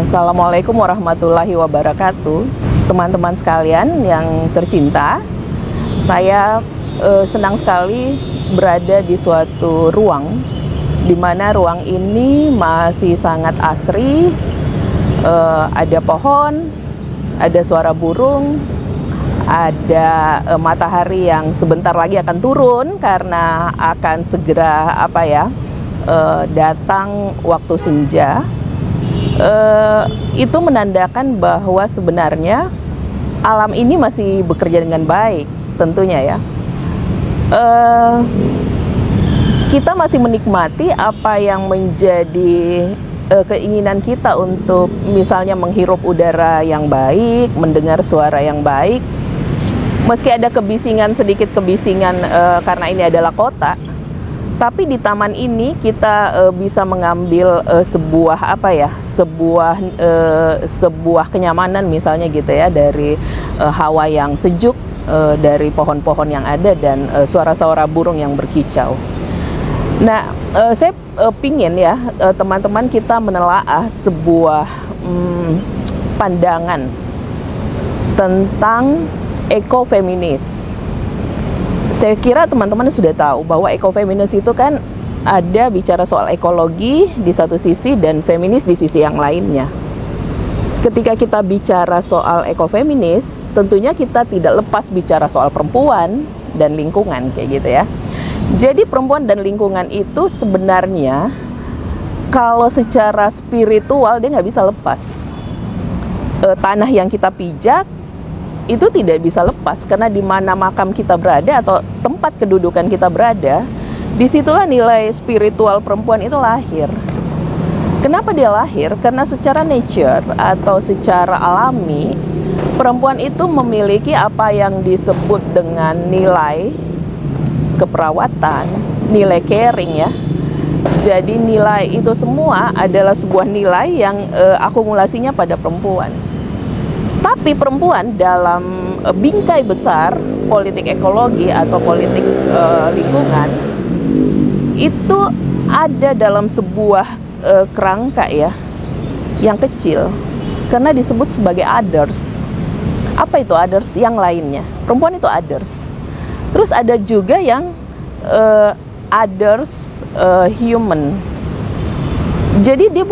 Assalamualaikum warahmatullahi wabarakatuh. Teman-teman sekalian yang tercinta, saya senang sekali berada di suatu ruang di mana ruang ini masih sangat asri, ada pohon, ada suara burung, ada matahari yang sebentar lagi akan turun karena akan segera datang waktu senja. Itu menandakan bahwa sebenarnya alam ini masih bekerja dengan baik, tentunya ya. Kita masih menikmati apa yang menjadi keinginan kita untuk misalnya menghirup udara yang baik, mendengar suara yang baik. Meski ada sedikit kebisingan karena ini adalah kota, tapi di taman ini kita bisa mengambil sebuah kenyamanan misalnya gitu ya, dari hawa yang sejuk, dari pohon-pohon yang ada dan suara-suara burung yang berkicau. Nah, saya pingin ya teman-teman kita menelaah sebuah pandangan tentang ekofeminis. Saya kira teman-teman sudah tahu bahwa ekofeminis itu kan ada bicara soal ekologi di satu sisi dan feminis di sisi yang lainnya. Ketika kita bicara soal ekofeminis, tentunya kita tidak lepas bicara soal perempuan dan lingkungan kayak gitu ya. Jadi perempuan dan lingkungan itu sebenarnya kalau secara spiritual dia nggak bisa lepas. Tanah yang kita pijak itu tidak bisa lepas, karena di mana makam kita berada atau tempat kedudukan kita berada, disitulah nilai spiritual perempuan itu lahir. Kenapa dia lahir? Karena secara nature atau secara alami, perempuan itu memiliki apa yang disebut dengan nilai keperawatan, nilai caring ya. Jadi nilai itu semua adalah sebuah nilai yang akumulasinya pada perempuan. Tapi perempuan dalam bingkai besar politik ekologi atau politik lingkungan itu ada dalam sebuah kerangka ya yang kecil, karena disebut sebagai others. Apa itu others? Yang lainnya. Perempuan itu others. Terus ada juga yang others human. Jadi dia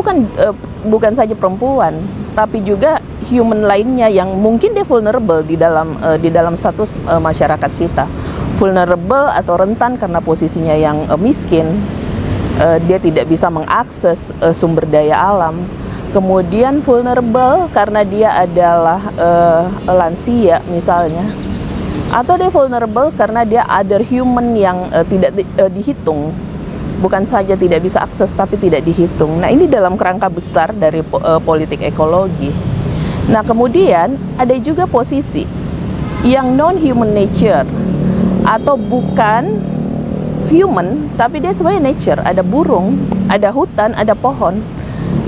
bukan saja perempuan, tapi juga human lainnya yang mungkin dia vulnerable di dalam status masyarakat kita. Vulnerable atau rentan karena posisinya yang miskin, dia tidak bisa mengakses sumber daya alam. Kemudian vulnerable karena dia adalah lansia misalnya, atau dia vulnerable karena dia other human yang tidak dihitung. Bukan saja tidak bisa akses, tapi tidak dihitung. Nah, ini dalam kerangka besar dari politik ekologi. Nah, kemudian ada juga posisi yang non-human nature, atau bukan human, tapi dia sebagai nature. Ada burung, ada hutan, ada pohon.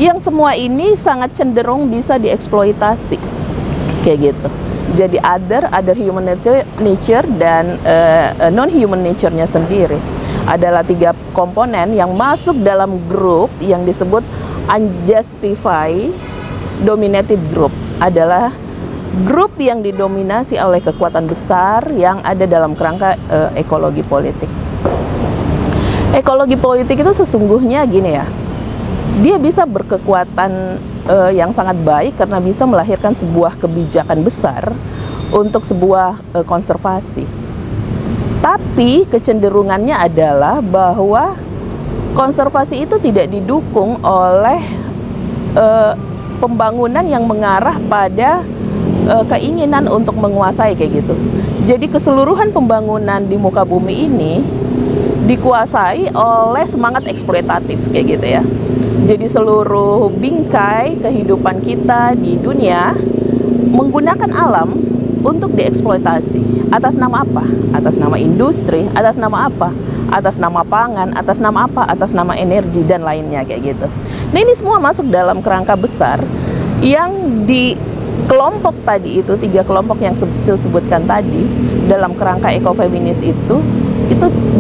Yang semua ini sangat cenderung bisa dieksploitasi. Kayak gitu. Jadi other human nature dan non-human nature-nya sendiri adalah 3 komponen yang masuk dalam grup yang disebut unjustified dominated group. Adalah grup yang didominasi oleh kekuatan besar yang ada dalam kerangka ekologi politik. Ekologi politik itu sesungguhnya gini ya, dia bisa berkekuatan yang sangat baik karena bisa melahirkan sebuah kebijakan besar untuk sebuah konservasi. Tapi kecenderungannya adalah bahwa konservasi itu tidak didukung oleh pembangunan yang mengarah pada keinginan untuk menguasai kayak gitu. Jadi keseluruhan pembangunan di muka bumi ini dikuasai oleh semangat eksploitatif kayak gitu ya. Jadi seluruh bingkai kehidupan kita di dunia menggunakan alam untuk dieksploitasi. Atas nama apa? Atas nama industri, atas nama apa? Atas nama pangan, atas nama apa? Atas nama energi dan lainnya kayak gitu. Nah, ini semua masuk dalam kerangka besar yang di kelompok tadi itu, 3 kelompok yang saya sebutkan tadi dalam kerangka ekofeminis itu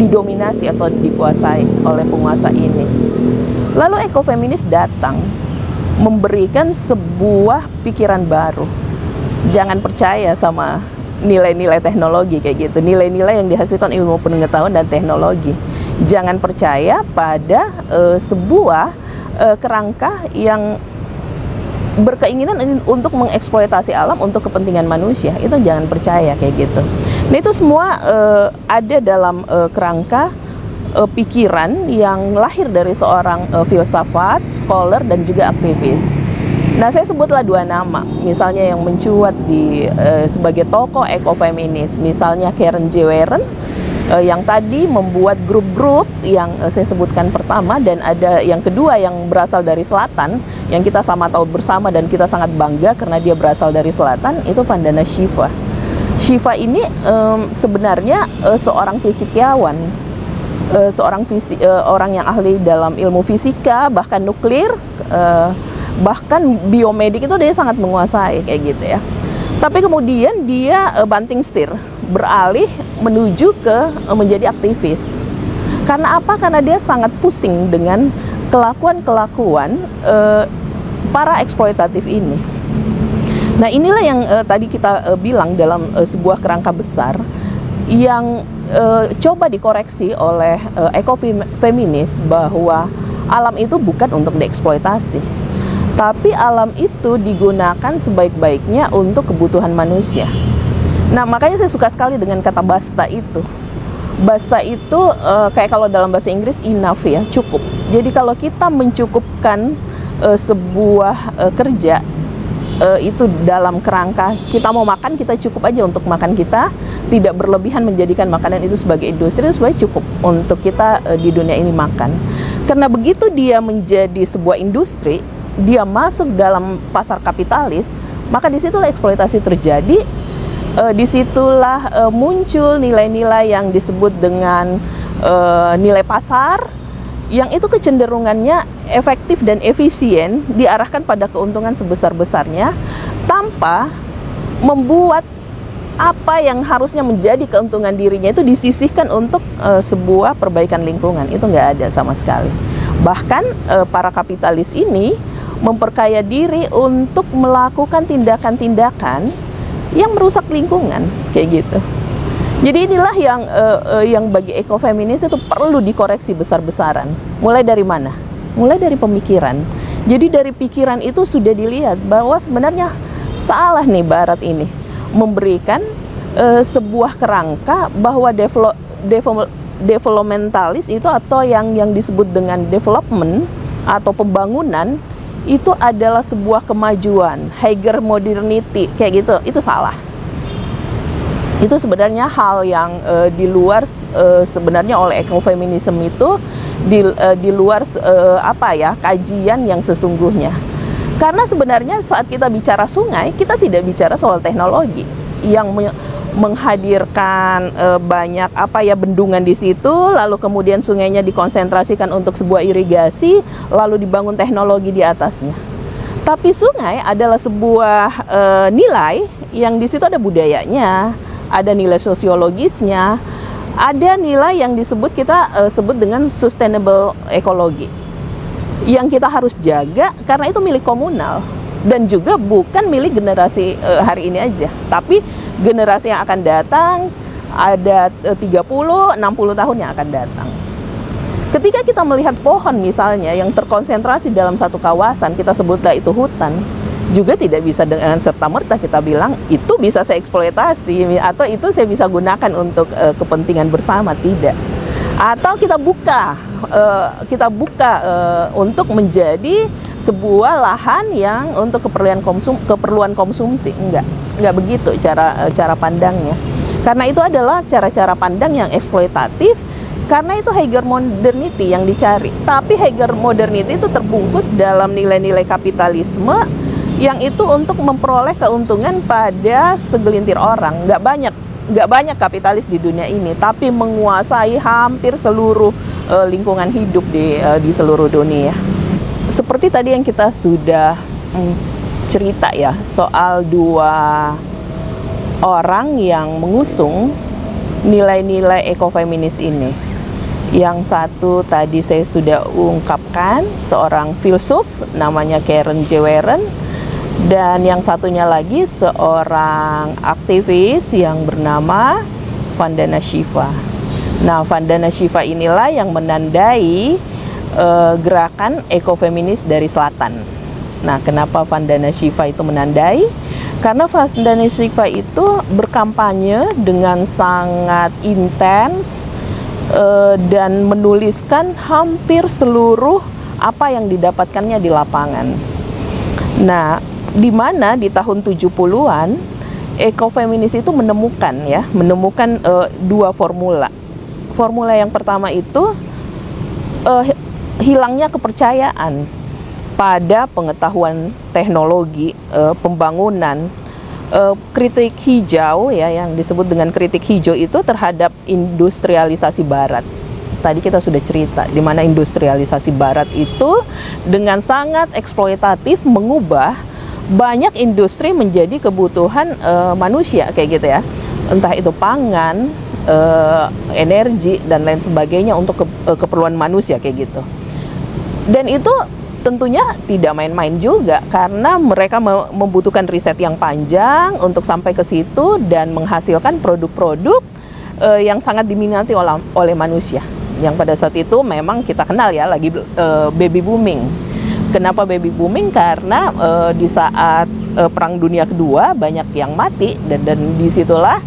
didominasi atau dikuasai oleh penguasa ini. Lalu ekofeminis datang memberikan sebuah pikiran baru. Jangan percaya sama nilai-nilai teknologi kayak gitu, nilai-nilai yang dihasilkan ilmu pengetahuan dan teknologi. Jangan percaya pada sebuah kerangka yang berkeinginan untuk mengeksploitasi alam untuk kepentingan manusia. Itu jangan percaya kayak gitu. Nah, itu semua ada dalam kerangka pikiran yang lahir dari seorang filsafat, scholar, dan juga aktivis. Nah, saya sebutlah 2 nama, misalnya yang mencuat sebagai tokoh ekofeminis, misalnya Karen J. Warren, yang tadi membuat grup-grup yang saya sebutkan pertama, dan ada yang kedua yang berasal dari selatan, yang kita sama tahu bersama dan kita sangat bangga karena dia berasal dari selatan, itu Vandana Shiva. Shiva ini sebenarnya seorang fisikawan, orang yang ahli dalam ilmu fisika, bahkan nuklir, bahkan biomedik itu dia sangat menguasai kayak gitu ya. Tapi kemudian dia banting setir, beralih menuju ke menjadi aktivis. Karena apa? Karena dia sangat pusing dengan kelakuan-kelakuan para eksploitatif ini. Nah, inilah yang tadi kita bilang dalam sebuah kerangka besar yang coba dikoreksi oleh ekofeminis, bahwa alam itu bukan untuk dieksploitasi, tapi alam itu digunakan sebaik-baiknya untuk kebutuhan manusia. Nah, makanya saya suka sekali dengan kata basta itu. Basta itu kayak kalau dalam bahasa Inggris enough ya, cukup. Jadi kalau kita mencukupkan sebuah kerja itu dalam kerangka kita mau makan, kita cukup aja untuk makan kita, tidak berlebihan menjadikan makanan itu sebagai industri, itu sebenarnya cukup untuk kita di dunia ini makan. Karena begitu dia menjadi sebuah industri, dia masuk dalam pasar kapitalis, maka disitulah eksploitasi terjadi. Disitulah muncul nilai-nilai yang disebut dengan nilai pasar, yang itu kecenderungannya efektif dan efisien, diarahkan pada keuntungan sebesar-besarnya tanpa membuat apa yang harusnya menjadi keuntungan dirinya itu disisihkan untuk sebuah perbaikan lingkungan. Itu nggak ada sama sekali. Bahkan para kapitalis ini memperkaya diri untuk melakukan tindakan-tindakan yang merusak lingkungan kayak gitu. Jadi inilah yang bagi ekofeminis itu perlu dikoreksi besar-besaran. Mulai dari mana? Mulai dari pemikiran. Jadi dari pikiran itu sudah dilihat bahwa sebenarnya salah nih Barat ini memberikan sebuah kerangka bahwa developmentalis itu, atau yang disebut dengan development atau pembangunan, itu adalah sebuah kemajuan, higher modernity kayak gitu. Itu salah. Itu sebenarnya hal yang di luar sebenarnya oleh ekofeminisme itu di luar kajian yang sesungguhnya. Karena sebenarnya saat kita bicara sungai, kita tidak bicara soal teknologi yang menghadirkan banyak bendungan di situ, lalu kemudian sungainya dikonsentrasikan untuk sebuah irigasi, lalu dibangun teknologi di atasnya. Tapi sungai adalah sebuah nilai yang di situ ada budayanya, ada nilai sosiologisnya, ada nilai yang kita sebut dengan sustainable ekologi, yang kita harus jaga karena itu milik komunal. Dan juga bukan milik generasi hari ini aja, tapi generasi yang akan datang, ada 30-60 tahun yang akan datang. Ketika kita melihat pohon misalnya yang terkonsentrasi dalam satu kawasan, kita sebutlah itu hutan, juga tidak bisa dengan serta-merta kita bilang itu bisa saya eksploitasi atau itu saya bisa gunakan untuk kepentingan bersama, tidak. Atau kita buka untuk menjadi sebuah lahan yang untuk keperluan konsumsi. Enggak begitu cara pandangnya. Karena itu adalah cara-cara pandang yang eksploitatif, karena itu higher modernity yang dicari. Tapi higher modernity itu terbungkus dalam nilai-nilai kapitalisme yang itu untuk memperoleh keuntungan pada segelintir orang. Nggak banyak kapitalis di dunia ini, tapi menguasai hampir seluruh lingkungan hidup di seluruh dunia. Seperti tadi yang kita sudah cerita ya, soal 2 orang yang mengusung nilai-nilai ekofeminis ini, Yang satu tadi saya sudah ungkapkan, seorang filsuf namanya Karen J. Warren. Dan yang satunya lagi seorang aktivis yang bernama Vandana Shiva. Nah, Vandana Shiva inilah yang menandai gerakan ekofeminis dari selatan. Nah, kenapa Vandana Shiva itu menandai? Karena Vandana Shiva itu berkampanye dengan sangat intens dan menuliskan hampir seluruh apa yang didapatkannya di lapangan. Nah, di mana di tahun 70-an ekofeminis itu menemukan dua formula. Formula yang pertama itu hilangnya kepercayaan pada pengetahuan teknologi, pembangunan, kritik hijau ya, yang disebut dengan kritik hijau itu terhadap industrialisasi barat. Tadi kita sudah cerita di mana industrialisasi barat itu dengan sangat eksploitatif mengubah banyak industri menjadi kebutuhan manusia kayak gitu ya. Entah itu pangan, energi dan lain sebagainya untuk keperluan manusia kayak gitu. Dan itu tentunya tidak main-main juga karena mereka membutuhkan riset yang panjang untuk sampai ke situ dan menghasilkan produk-produk yang sangat diminati oleh manusia. Yang pada saat itu memang kita kenal ya lagi baby booming. Kenapa baby booming? Karena di saat Perang Dunia Kedua banyak yang mati dan disitulah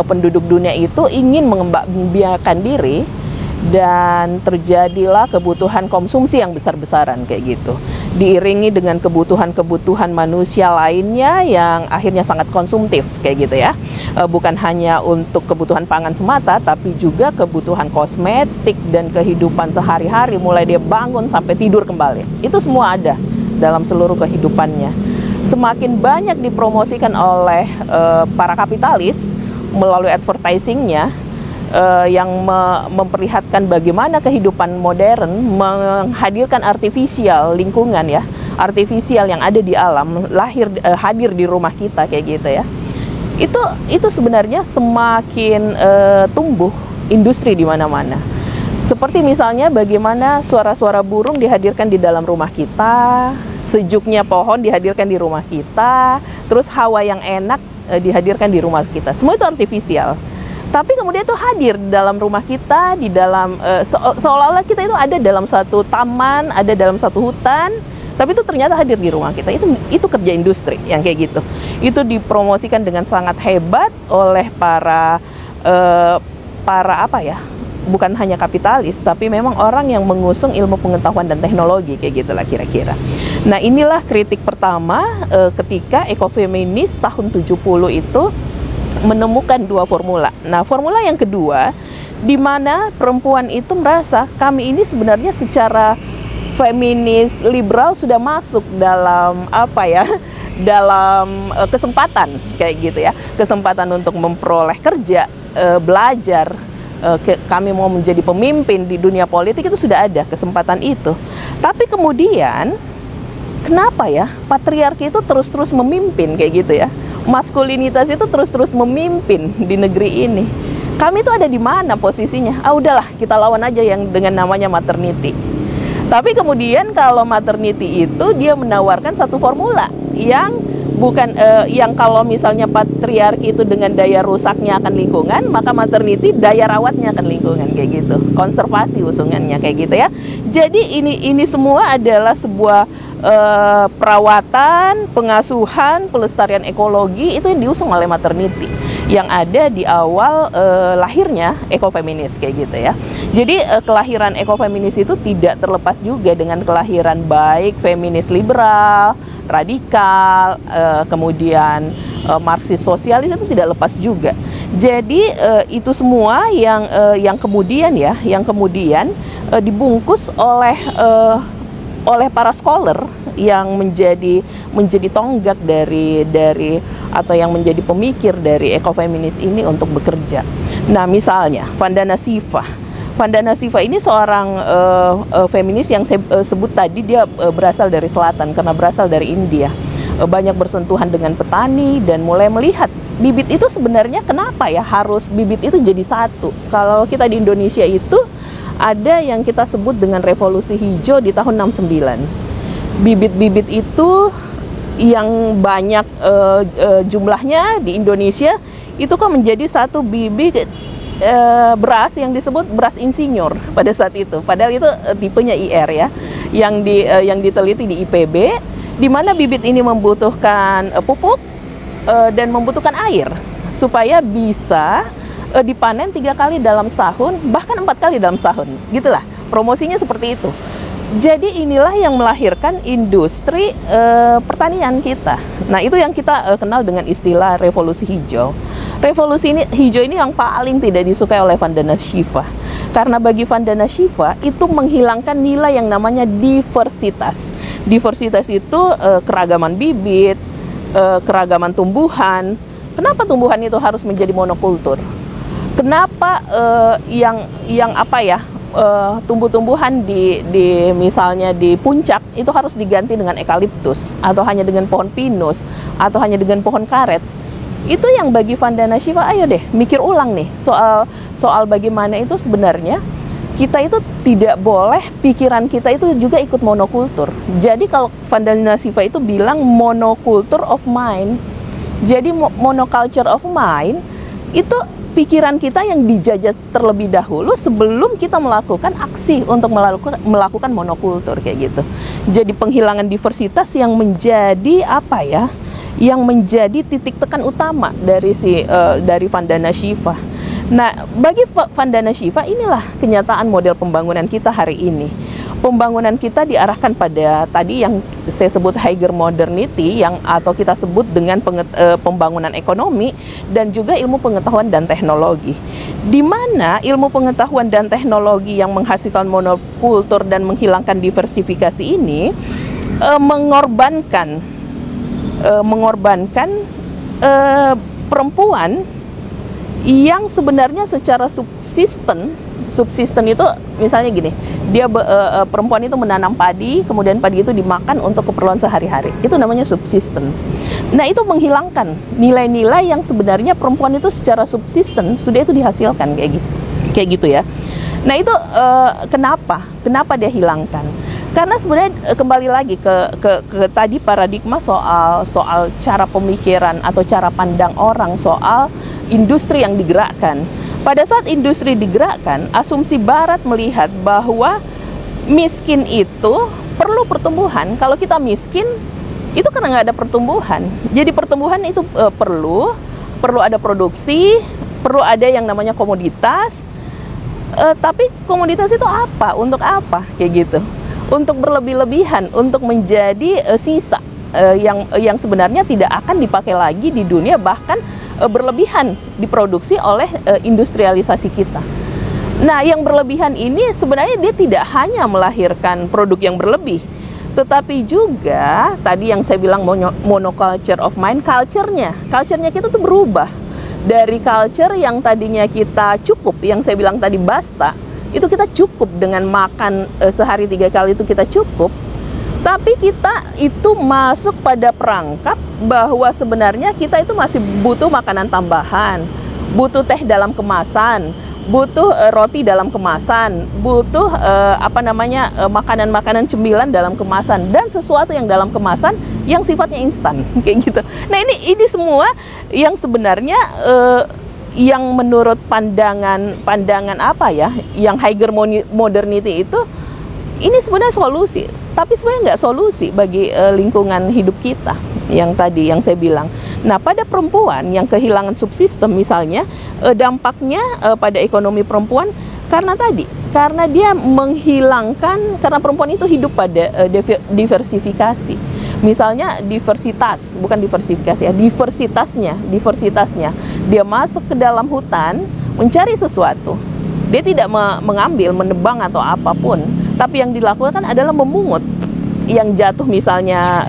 penduduk dunia itu ingin mengembangbiakan diri dan terjadilah kebutuhan konsumsi yang besar-besaran kayak gitu. Diiringi dengan kebutuhan-kebutuhan manusia lainnya yang akhirnya sangat konsumtif kayak gitu ya. Bukan hanya untuk kebutuhan pangan semata, tapi juga kebutuhan kosmetik dan kehidupan sehari-hari, mulai dia bangun sampai tidur kembali. Itu semua ada dalam seluruh kehidupannya. Semakin banyak dipromosikan oleh para kapitalis melalui advertisingnya, yang memperlihatkan bagaimana kehidupan modern menghadirkan artifisial lingkungan ya, artifisial yang ada di alam, hadir di rumah kita kayak gitu ya. Itu sebenarnya semakin tumbuh industri di mana-mana. Seperti misalnya bagaimana suara-suara burung dihadirkan di dalam rumah kita, sejuknya pohon dihadirkan di rumah kita, terus hawa yang enak dihadirkan di rumah kita. Semua itu artifisial. Tapi kemudian itu hadir di dalam rumah kita, di dalam seolah-olah kita itu ada dalam satu taman, ada dalam satu hutan, tapi itu ternyata hadir di rumah kita. Itu kerja industri yang kayak gitu. Itu dipromosikan dengan sangat hebat oleh para apa ya? Bukan hanya kapitalis, tapi memang orang yang mengusung ilmu pengetahuan dan teknologi kayak gitulah kira-kira. Nah, inilah kritik pertama ketika ekofeminis tahun 70 itu menemukan dua formula. Nah, formula yang kedua, di mana perempuan itu merasa kami ini sebenarnya secara feminis liberal sudah masuk dalam apa ya, dalam kesempatan kayak gitu ya, kesempatan untuk memperoleh kerja, belajar, kami mau menjadi pemimpin di dunia politik, itu sudah ada kesempatan itu. Tapi kemudian kenapa ya patriarki itu terus-terus memimpin kayak gitu ya? Maskulinitas itu terus-terus memimpin di negeri ini. Kami itu ada di mana posisinya? Udahlah, kita lawan aja yang dengan namanya maternity. Tapi kemudian kalau maternity itu dia menawarkan satu formula yang bukan yang kalau misalnya patriarki itu dengan daya rusaknya akan lingkungan, maka maternity daya rawatnya akan lingkungan kayak gitu. Konservasi usungannya kayak gitu ya. Jadi ini semua adalah sebuah perawatan, pengasuhan, pelestarian ekologi itu yang diusung oleh maternity yang ada di awal lahirnya ekofeminis kayak gitu ya. Jadi kelahiran ekofeminis itu tidak terlepas juga dengan kelahiran baik feminis liberal, radikal, kemudian Marxis sosialis, itu tidak lepas juga. Jadi itu semua yang kemudian dibungkus oleh para scholar yang menjadi tonggak dari atau yang menjadi pemikir dari ekofeminis ini untuk bekerja. Nah, misalnya Vandana Shiva ini seorang feminis yang saya sebut tadi, dia berasal dari selatan karena berasal dari India. Banyak bersentuhan dengan petani dan mulai melihat bibit itu sebenarnya kenapa ya harus bibit itu jadi satu. Kalau kita di Indonesia itu ada yang kita sebut dengan revolusi hijau di tahun 69. Bibit-bibit itu yang banyak jumlahnya di Indonesia itu kok menjadi satu bibit beras yang disebut beras insinyur pada saat itu. Padahal itu tipenya IR ya, yang diteliti di IPB, di mana bibit ini membutuhkan pupuk dan membutuhkan air supaya bisa dipanen 3 kali dalam setahun, bahkan 4 kali dalam setahun, gitulah. Promosinya seperti itu. Jadi inilah yang melahirkan industri pertanian kita. Nah, itu yang kita kenal dengan istilah revolusi hijau. Revolusi hijau ini yang paling tidak disukai oleh Vandana Shiva. Karena bagi Vandana Shiva itu menghilangkan nilai yang namanya diversitas. Diversitas itu keragaman bibit, keragaman tumbuhan. Kenapa tumbuhan itu harus menjadi monokultur? Kenapa tumbuh-tumbuhan di misalnya di puncak itu harus diganti dengan eukaliptus atau hanya dengan pohon pinus atau hanya dengan pohon karet? Itu yang bagi Vandana Shiva, ayo deh mikir ulang nih soal bagaimana itu sebenarnya kita itu tidak boleh pikiran kita itu juga ikut monokultur. Jadi kalau Vandana Shiva itu bilang monoculture of mind. Jadi monoculture of mind itu pikiran kita yang dijajah terlebih dahulu sebelum kita melakukan aksi untuk melakukan monokultur kayak gitu. Jadi penghilangan diversitas yang menjadi yang menjadi titik tekan utama dari Vandana Shiva. Nah, bagi Vandana Shiva inilah kenyataan model pembangunan kita hari ini. Pembangunan kita diarahkan pada tadi yang saya sebut higher modernity, atau kita sebut dengan pembangunan ekonomi dan juga ilmu pengetahuan dan teknologi. Di mana ilmu pengetahuan dan teknologi yang menghasilkan monokultur dan menghilangkan diversifikasi ini mengorbankan perempuan yang sebenarnya secara subsisten itu misalnya gini, dia perempuan itu menanam padi, kemudian padi itu dimakan untuk keperluan sehari-hari. Itu namanya subsisten. Nah, itu menghilangkan nilai-nilai yang sebenarnya perempuan itu secara subsisten sudah itu dihasilkan kayak gitu ya. Nah, itu kenapa dia hilangkan? Karena sebenarnya kembali lagi ke tadi paradigma soal cara pemikiran atau cara pandang orang soal industri yang digerakkan. Pada saat industri digerakkan, asumsi Barat melihat bahwa miskin itu perlu pertumbuhan. Kalau kita miskin, itu karena nggak ada pertumbuhan. Jadi pertumbuhan itu perlu ada produksi, perlu ada yang namanya komoditas. Tapi komoditas itu apa? Untuk apa? Kayak gitu. Untuk berlebih-lebihan, untuk menjadi sisa yang sebenarnya tidak akan dipakai lagi di dunia, bahkan berlebihan diproduksi oleh industrialisasi kita. Nah, yang berlebihan ini sebenarnya dia tidak hanya melahirkan produk yang berlebih, tetapi juga tadi yang saya bilang monoculture of mind, culture-nya kita tuh berubah dari culture yang tadinya kita cukup, yang saya bilang tadi basta, itu kita cukup dengan makan sehari 3 kali itu kita cukup. Tapi kita itu masuk pada perangkap bahwa sebenarnya kita itu masih butuh makanan tambahan, butuh teh dalam kemasan, butuh roti dalam kemasan, butuh makanan-makanan cemilan dalam kemasan, dan sesuatu yang dalam kemasan yang sifatnya instan kayak gitu. Nah, ini semua yang sebenarnya yang menurut pandangan yang higher modernity itu ini sebenarnya solusi, tapi sebenarnya nggak solusi bagi lingkungan hidup kita yang tadi yang saya bilang. Nah, pada perempuan yang kehilangan subsistem misalnya, dampaknya pada ekonomi perempuan karena dia menghilangkan, karena perempuan itu hidup pada diversifikasi. Misalnya diversitasnya. Dia masuk ke dalam hutan mencari sesuatu. Dia tidak mengambil, menebang atau apapun, tapi yang dilakukan adalah memungut. Yang jatuh misalnya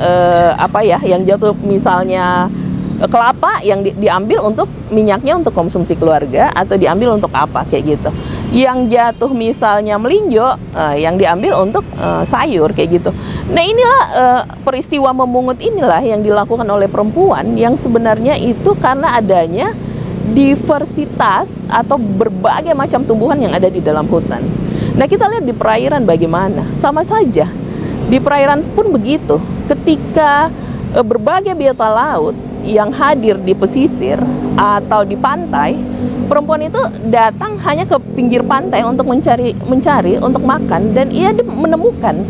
kelapa yang diambil untuk minyaknya untuk konsumsi keluarga atau diambil untuk apa kayak gitu. Yang jatuh misalnya melinjo, yang diambil untuk sayur kayak gitu. Nah, inilah peristiwa memungut inilah yang dilakukan oleh perempuan yang sebenarnya itu karena adanya diversitas atau berbagai macam tumbuhan yang ada di dalam hutan. Nah, kita lihat di perairan bagaimana, sama saja. Di perairan pun begitu. Ketika berbagai biota laut yang hadir di pesisir atau di pantai, perempuan itu datang hanya ke pinggir pantai untuk mencari untuk makan, dan ia menemukan.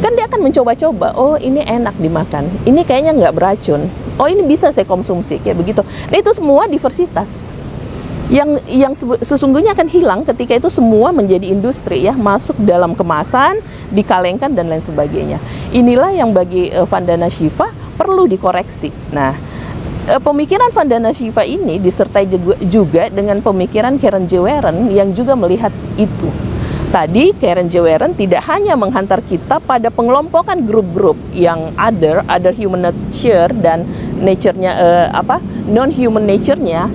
Kan dia akan mencoba-coba, oh ini enak dimakan, ini kayaknya nggak beracun, oh ini bisa saya konsumsi, kayak begitu. Nah, itu semua diversitas yang sesungguhnya akan hilang ketika itu semua menjadi industri ya, masuk dalam kemasan, dikalengkan dan lain sebagainya. Inilah yang bagi Vandana Shiva perlu dikoreksi. Nah, pemikiran Vandana Shiva ini disertai juga dengan pemikiran Karen J. Warren yang juga melihat itu. Tadi Karen J. Warren tidak hanya menghantar kita pada pengelompokan grup-grup yang other human nature dan nature-nya non-human nature-nya,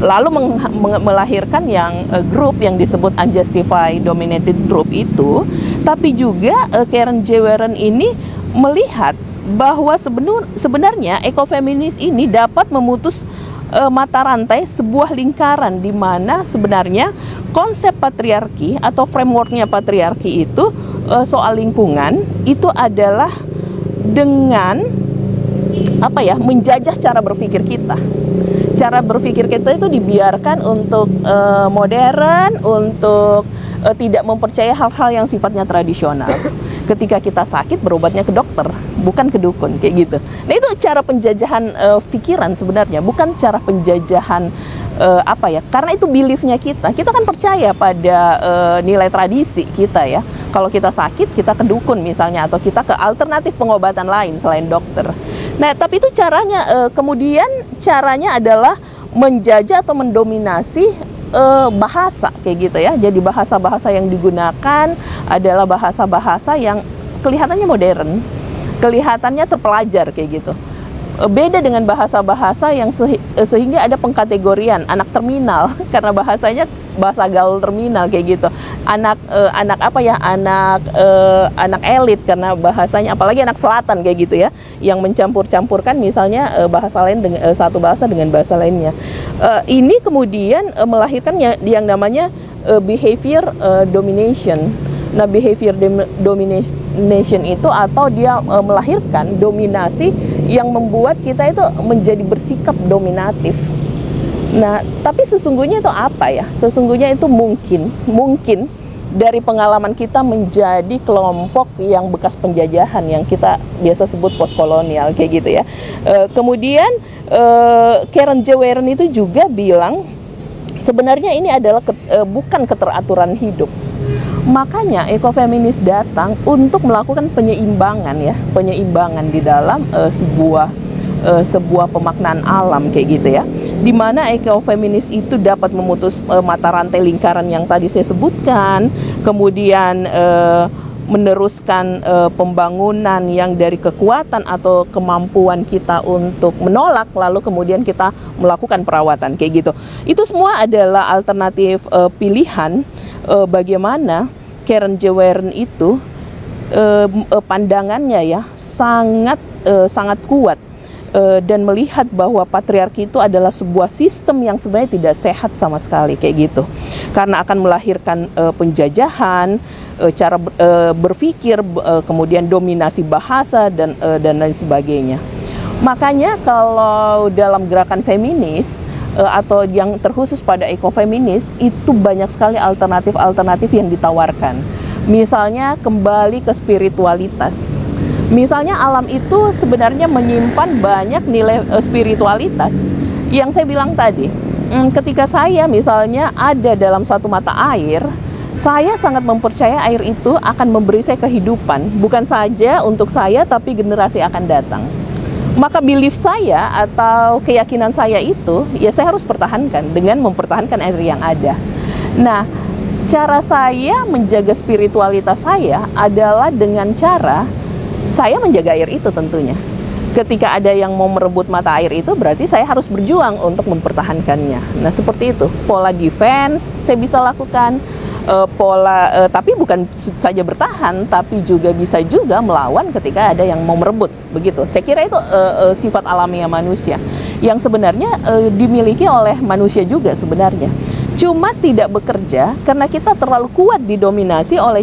lalu melahirkan yang grup yang disebut unjustified dominated group itu, tapi juga Karen J. Warren ini melihat bahwa sebenarnya ekofeminis ini dapat memutus mata rantai sebuah lingkaran di mana sebenarnya konsep patriarki atau frameworknya patriarki itu soal lingkungan itu adalah dengan menjajah cara berpikir kita. Cara berpikir kita itu dibiarkan untuk modern, untuk tidak mempercaya hal-hal yang sifatnya tradisional. Ketika kita sakit, berobatnya ke dokter, bukan ke dukun, kayak gitu. Nah, itu cara penjajahan pikiran sebenarnya, bukan cara penjajahan karena itu beliefnya kita kan percaya pada nilai tradisi kita ya. Kalau kita sakit, kita ke dukun misalnya, atau kita ke alternatif pengobatan lain selain dokter. Nah, tapi itu kemudian caranya adalah menjajah atau mendominasi bahasa kayak gitu ya. Jadi bahasa-bahasa yang digunakan adalah bahasa-bahasa yang kelihatannya modern, kelihatannya terpelajar kayak gitu. Beda dengan bahasa-bahasa yang sehingga ada pengkategorian anak terminal karena bahasanya bahasa gaul terminal kayak gitu. Anak elit karena bahasanya, apalagi anak selatan kayak gitu ya, yang mencampur-campurkan misalnya bahasa lain dengan satu bahasa dengan bahasa lainnya. Ini kemudian melahirkan yang namanya behavior domination. Nah, behavior domination itu atau dia melahirkan dominasi yang membuat kita itu menjadi bersikap dominatif. Nah, tapi sesungguhnya itu apa ya? Sesungguhnya itu mungkin dari pengalaman kita menjadi kelompok yang bekas penjajahan yang kita biasa sebut postkolonial kayak gitu ya. Kemudian Karen J. Warren itu juga bilang sebenarnya ini adalah bukan keteraturan hidup. Makanya ekofeminis datang untuk melakukan penyeimbang di dalam sebuah pemaknaan alam kayak gitu ya, di mana ekofeminis itu dapat memutus mata rantai lingkaran yang tadi saya sebutkan, kemudian meneruskan pembangunan yang dari kekuatan atau kemampuan kita untuk menolak, lalu kemudian kita melakukan perawatan kayak gitu. Itu semua adalah alternatif pilihan bagaimana Karen J. Warren itu pandangannya ya sangat kuat dan melihat bahwa patriarki itu adalah sebuah sistem yang sebenarnya tidak sehat sama sekali kayak gitu, karena akan melahirkan penjajahan, cara berpikir, kemudian dominasi bahasa dan lain sebagainya. Makanya kalau dalam gerakan feminis atau yang terkhusus pada ekofeminis itu banyak sekali alternatif yang ditawarkan. Misalnya kembali ke spiritualitas. Misalnya alam itu sebenarnya menyimpan banyak nilai spiritualitas yang saya bilang tadi. Ketika saya misalnya ada dalam suatu mata air, saya sangat mempercaya air itu akan memberi saya kehidupan, bukan saja untuk saya tapi generasi akan datang. Maka belief saya atau keyakinan saya itu ya saya harus pertahankan dengan mempertahankan air yang ada. Nah, cara saya menjaga spiritualitas saya adalah dengan cara saya menjaga air itu tentunya. Ketika ada yang mau merebut mata air itu, berarti saya harus berjuang untuk mempertahankannya. Nah, seperti itu. Pola defense saya bisa lakukan, tapi bukan saja bertahan, tapi juga bisa juga melawan ketika ada yang mau merebut, begitu. Saya kira itu sifat alamiah manusia yang sebenarnya dimiliki oleh manusia juga sebenarnya. cuma tidak bekerja karena kita terlalu kuat didominasi oleh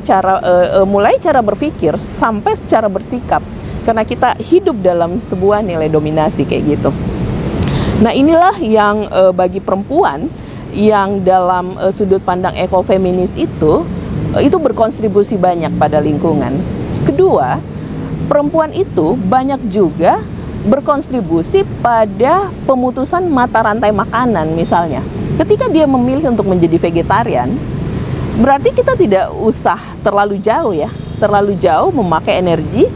mulai cara berpikir sampai cara bersikap, karena kita hidup dalam sebuah nilai dominasi kayak gitu. Nah, inilah yang bagi perempuan yang dalam sudut pandang ekofeminis itu berkontribusi banyak pada lingkungan. Kedua, perempuan itu banyak juga berkontribusi pada pemutusan mata rantai makanan. Misalnya, ketika dia memilih untuk menjadi vegetarian, berarti kita tidak usah terlalu jauh memakai energi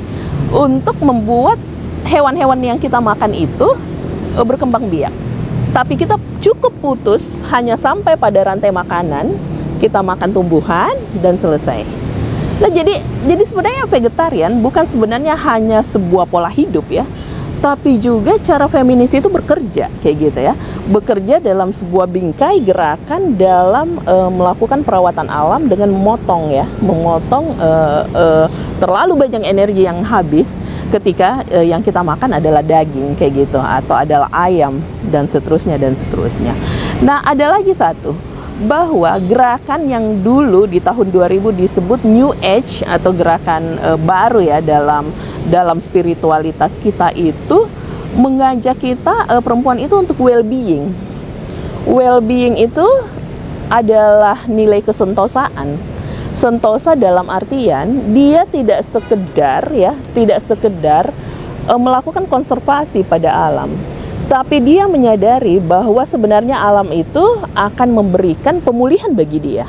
untuk membuat hewan-hewan yang kita makan itu berkembang biak. Tapi kita cukup putus hanya sampai pada rantai makanan, kita makan tumbuhan dan selesai. Nah, jadi sebenarnya vegetarian bukan sebenarnya hanya sebuah pola hidup ya, tapi juga cara feminis itu bekerja kayak gitu ya. Bekerja dalam sebuah bingkai gerakan dalam melakukan perawatan alam dengan memotong terlalu banyak energi yang habis ketika yang kita makan adalah daging kayak gitu, atau adalah ayam dan seterusnya. Nah, ada lagi satu, bahwa gerakan yang dulu di tahun 2000 disebut New Age atau gerakan baru ya dalam spiritualitas kita itu mengajak kita perempuan itu untuk well-being. Well-being itu adalah nilai kesentosaan. Sentosa dalam artian dia tidak sekedar melakukan konservasi pada alam, tapi dia menyadari bahwa sebenarnya alam itu akan memberikan pemulihan bagi dia.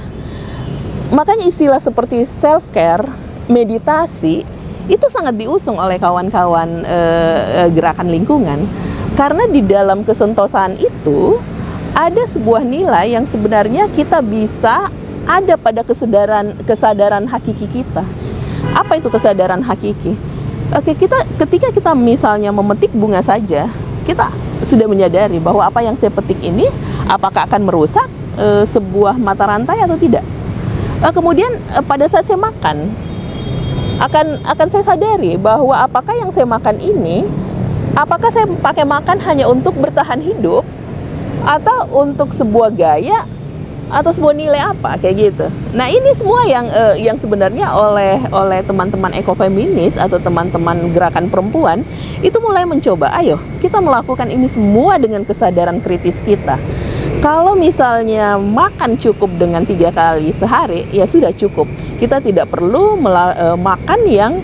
Makanya istilah seperti self-care, meditasi, itu sangat diusung oleh kawan-kawan gerakan lingkungan. Karena di dalam kesentosaan itu ada sebuah nilai yang sebenarnya kita bisa ada pada kesadaran hakiki kita. Apa itu kesadaran hakiki? Oke, ketika kita misalnya memetik bunga saja, kita sudah menyadari bahwa apa yang saya petik ini apakah akan merusak sebuah mata rantai atau tidak. Kemudian pada saat saya makan, akan saya sadari bahwa apakah yang saya makan ini, apakah saya pakai makan hanya untuk bertahan hidup atau untuk sebuah gaya atau sebuah nilai apa kayak gitu. Nah, ini semua yang sebenarnya oleh teman-teman ekofeminis atau teman-teman gerakan perempuan itu mulai mencoba, ayo kita melakukan ini semua dengan kesadaran kritis kita. Kalau misalnya makan cukup dengan 3 kali sehari, ya sudah cukup. Kita tidak perlu makan yang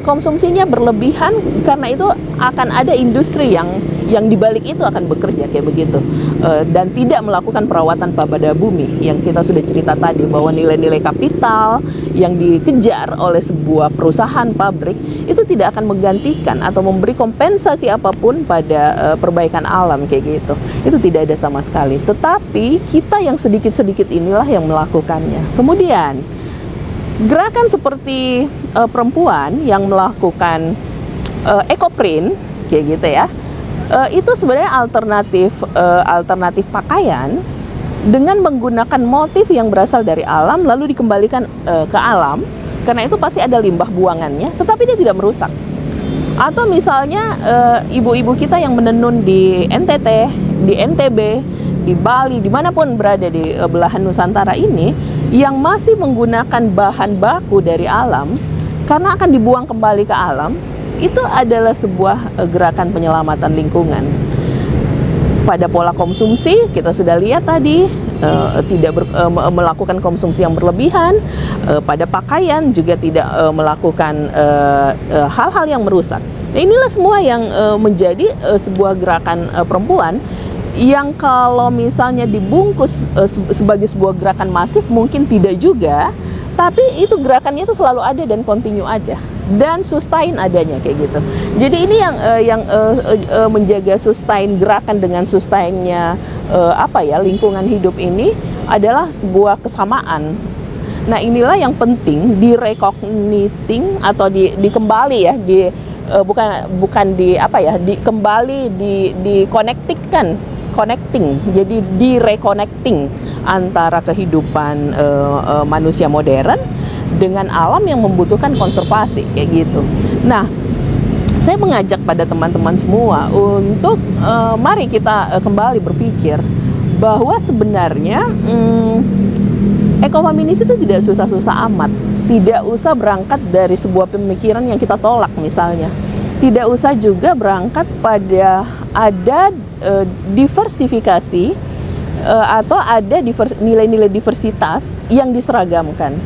konsumsinya berlebihan, karena itu akan ada industri yang dibalik itu akan bekerja kayak begitu, dan tidak melakukan perawatan pada bumi yang kita sudah cerita tadi, bahwa nilai-nilai kapital yang dikejar oleh sebuah perusahaan pabrik itu tidak akan menggantikan atau memberi kompensasi apapun pada perbaikan alam kayak gitu. Itu tidak ada sama sekali, tetapi kita yang sedikit-sedikit inilah yang melakukannya. Kemudian gerakan seperti perempuan yang melakukan ekoprint kayak gitu ya, itu sebenarnya alternatif pakaian dengan menggunakan motif yang berasal dari alam lalu dikembalikan ke alam, karena itu pasti ada limbah buangannya, tetapi dia tidak merusak. Atau misalnya ibu-ibu kita yang menenun di NTT, di NTB, di Bali, dimanapun berada di belahan Nusantara ini, yang masih menggunakan bahan baku dari alam karena akan dibuang kembali ke alam, itu adalah sebuah gerakan penyelamatan lingkungan. Pada pola konsumsi kita sudah lihat tadi, tidak melakukan konsumsi yang berlebihan. Pada pakaian juga tidak melakukan hal-hal yang merusak. Nah, inilah semua yang menjadi sebuah gerakan perempuan yang kalau misalnya dibungkus sebagai sebuah gerakan masif mungkin tidak juga, tapi itu gerakannya itu selalu ada dan kontinu ada dan sustain adanya kayak gitu. Jadi ini yang menjaga sustain gerakan dengan sustainnya lingkungan hidup ini adalah sebuah kesamaan. Nah, inilah yang penting direcogniting atau dikembali ya, connecting, jadi direconnecting antara kehidupan manusia modern dengan alam yang membutuhkan konservasi kayak gitu. Nah, saya mengajak pada teman-teman semua untuk mari kita kembali berpikir bahwa sebenarnya ekofeminis itu tidak susah-susah amat. Tidak usah berangkat dari sebuah pemikiran yang kita tolak misalnya. Tidak usah juga berangkat pada ada diversifikasi atau ada nilai-nilai diversitas yang diseragamkan.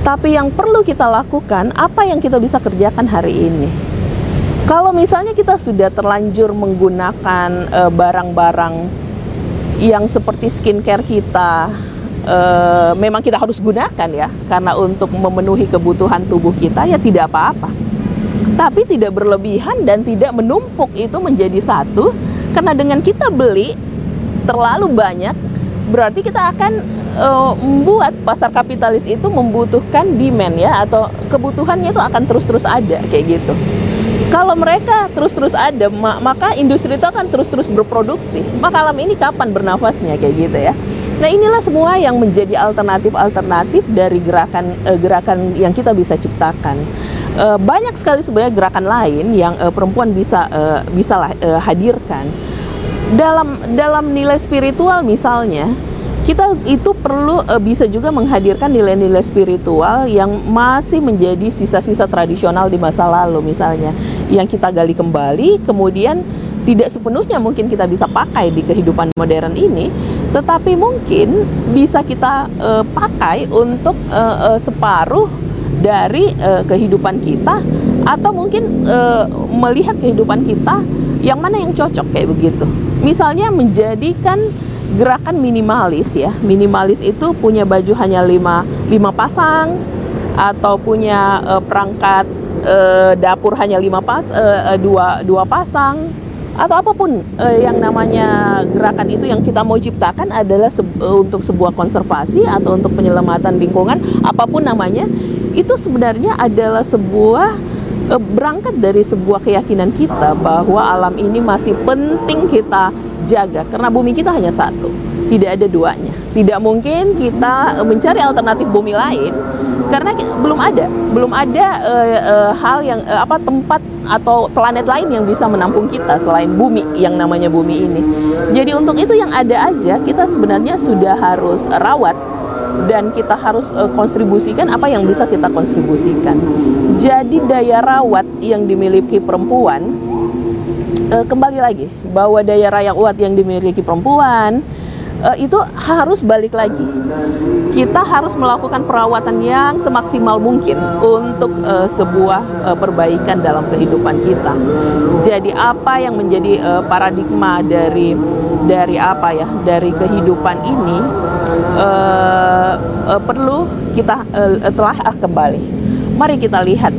Tapi yang perlu kita lakukan, apa yang kita bisa kerjakan hari ini. Kalau misalnya kita sudah terlanjur menggunakan barang-barang yang seperti skincare kita, memang kita harus gunakan ya, karena untuk memenuhi kebutuhan tubuh kita, ya tidak apa-apa. Tapi tidak berlebihan dan tidak menumpuk itu menjadi satu, karena dengan kita beli terlalu banyak, berarti kita akan membuat pasar kapitalis itu membutuhkan demand ya, atau kebutuhannya itu akan terus-terus ada kayak gitu. Kalau mereka terus-terus ada, maka industri itu akan terus-terus berproduksi. Maka alam ini kapan bernafasnya kayak gitu ya. Nah, inilah semua yang menjadi alternatif dari gerakan yang kita bisa ciptakan. Banyak sekali sebenarnya gerakan lain yang perempuan bisa hadirkan. Dalam nilai spiritual misalnya, kita itu perlu bisa juga menghadirkan nilai-nilai spiritual yang masih menjadi sisa-sisa tradisional di masa lalu misalnya, yang kita gali kembali, kemudian tidak sepenuhnya mungkin kita bisa pakai di kehidupan modern ini, tetapi mungkin bisa kita pakai untuk separuh dari kehidupan kita, atau mungkin melihat kehidupan kita yang mana yang cocok kayak begitu. Misalnya menjadikan gerakan minimalis ya. Minimalis itu punya baju hanya 5 pasang, atau punya perangkat dapur hanya 2 pasang, atau apapun yang namanya gerakan itu yang kita mau ciptakan adalah untuk sebuah konservasi atau untuk penyelamatan lingkungan, apapun namanya, itu sebenarnya adalah sebuah berangkat dari sebuah keyakinan kita bahwa alam ini masih penting kita jaga, karena bumi kita hanya satu, tidak ada duanya. Tidak mungkin kita mencari alternatif bumi lain, karena belum ada hal yang tempat atau planet lain yang bisa menampung kita selain bumi yang namanya bumi ini. Jadi untuk itu yang ada aja kita sebenarnya sudah harus rawat, dan kita harus kontribusikan apa yang bisa kita kontribusikan. Jadi daya rawat yang dimiliki perempuan, kembali lagi bahwa daya rawat yang dimiliki perempuan itu harus balik lagi. Kita harus melakukan perawatan yang semaksimal mungkin untuk sebuah perbaikan dalam kehidupan kita. Jadi apa yang menjadi paradigma dari kehidupan ini perlu kita telaah kembali. Mari kita lihat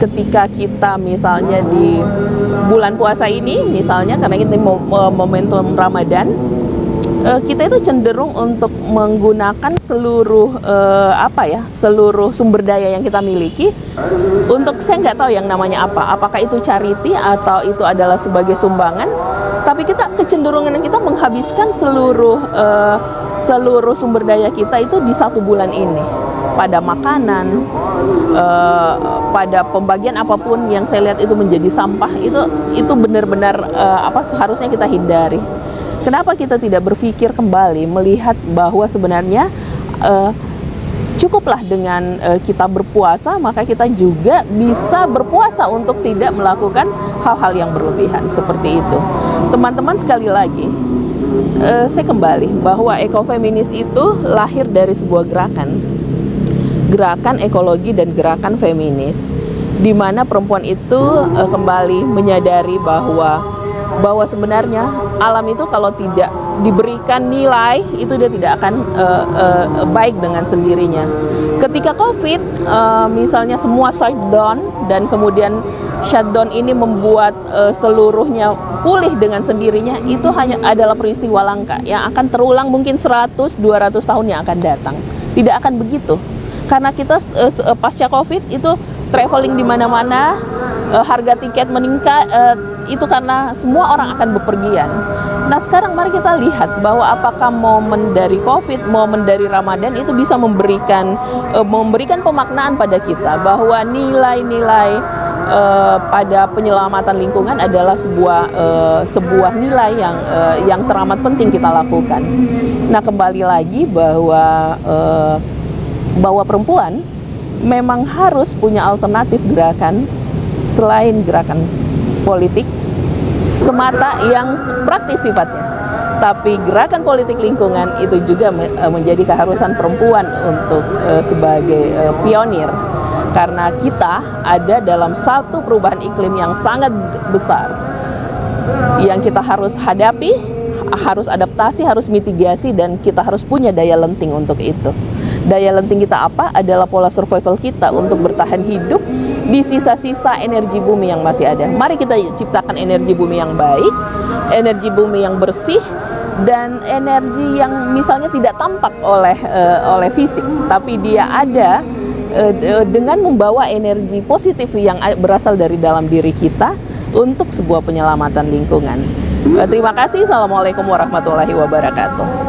ketika kita misalnya di bulan puasa ini misalnya, karena kita momentum Ramadan, kita itu cenderung untuk menggunakan seluruh seluruh sumber daya yang kita miliki untuk, saya nggak tahu yang namanya apakah itu charity atau itu adalah sebagai sumbangan, tapi kita kecenderungan kita menghabiskan seluruh sumber daya kita itu di 1 bulan ini, pada makanan, pada pembagian apapun yang saya lihat itu menjadi sampah, itu benar-benar seharusnya kita hindari. Kenapa kita tidak berpikir kembali melihat bahwa sebenarnya cukuplah dengan kita berpuasa, maka kita juga bisa berpuasa untuk tidak melakukan hal-hal yang berlebihan seperti itu. Teman-teman, sekali lagi saya kembali bahwa ekofeminis itu lahir dari sebuah gerakan ekologi dan gerakan feminis, di mana perempuan itu kembali menyadari bahwa sebenarnya alam itu kalau tidak diberikan nilai, itu dia tidak akan baik dengan sendirinya. Ketika COVID misalnya semua shutdown, dan kemudian shutdown ini membuat seluruhnya pulih dengan sendirinya, itu hanya adalah peristiwa langka yang akan terulang mungkin 100-200 tahun yang akan datang. Tidak akan begitu, karena kita pasca COVID itu traveling di mana-mana, harga tiket meningkat, itu karena semua orang akan bepergian. Nah, sekarang mari kita lihat bahwa apakah momen dari COVID, momen dari Ramadan itu bisa memberikan pemaknaan pada kita bahwa nilai-nilai pada penyelamatan lingkungan adalah sebuah nilai yang teramat penting kita lakukan. Nah, kembali lagi bahwa perempuan memang harus punya alternatif gerakan selain gerakan politik semata yang praktis sifatnya. Tapi gerakan politik lingkungan itu juga menjadi keharusan perempuan untuk sebagai pionir. Karena kita ada dalam satu perubahan iklim yang sangat besar, yang kita harus hadapi, harus adaptasi, harus mitigasi, dan kita harus punya daya lenting untuk itu. Daya lenting kita apa? Adalah pola survival kita untuk bertahan hidup di sisa-sisa energi bumi yang masih ada. Mari kita ciptakan energi bumi yang baik, energi bumi yang bersih, dan energi yang misalnya tidak tampak oleh fisik, tapi dia ada dengan membawa energi positif yang berasal dari dalam diri kita untuk sebuah penyelamatan lingkungan. Terima kasih. Assalamualaikum warahmatullahi wabarakatuh.